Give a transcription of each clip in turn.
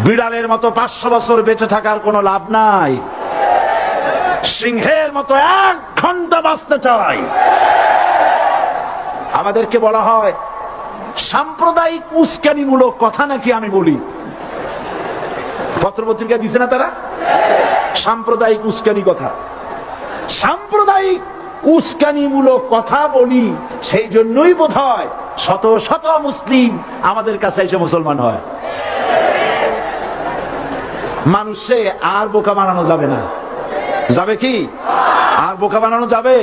বিড়ালের মতো 500 বছর বেঁচে থাকার কোনো লাভ নাই। সিংহের মতো 1 ঘন্টা বাঁচতে চাই। আমাদেরকে বলা হয় সাম্প্রদায়িক উস্কানিমূলক কথা নাকি আমি বলি। পত্রপত্রিকা দিছে না তারা সাম্প্রদায়িক উস্কানি কথা। সাম্প্রদায়িক উস্কানিমূলক কথা বলি, সেই জন্যই বোধহয় শত শত মুসলিম আমাদের কাছে এসে মুসলমান হয়। মানুষে আর বোকা বানানো যাবে না। যাবে কি? আর বোকা বানানো যাবে?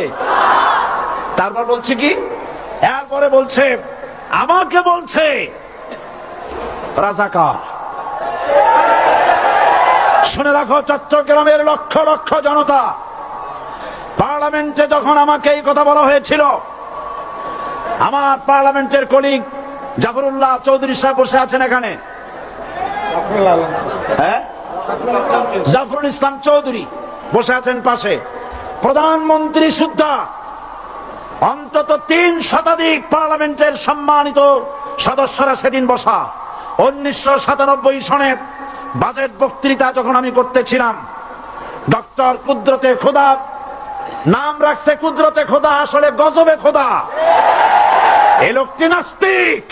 তারপর বলছে কি, এরপরে বলছে আমাকে বলছে রাজাকার। শুনে রাখো চট্টগ্রামের লক্ষ লক্ষ জনতা, পার্লামেন্টে যখন আমাকে এই কথা বলা হয়েছিল, আমার পার্লামেন্টের কলিগ জাফরুল্লাহ চৌধুরী সাহেব বসে আছেন এখানে, জাফরুল ইসলাম চৌধুরী বসে আছেন পাশে, প্রধানমন্ত্রী সুদ্ধা, অন্তত 3 শতাধিক পার্লামেন্টের সম্মানিত সদস্যরা সেদিন বসা। 1997 সনের বাজেট বক্তৃতা যখন আমি করতেছিলাম, ডক্টর কুদরতে খোদা, নাম রাখছে কুদরতে খোদা, আসলে গজবে খোদা। এই লোকটি নাস্তিক।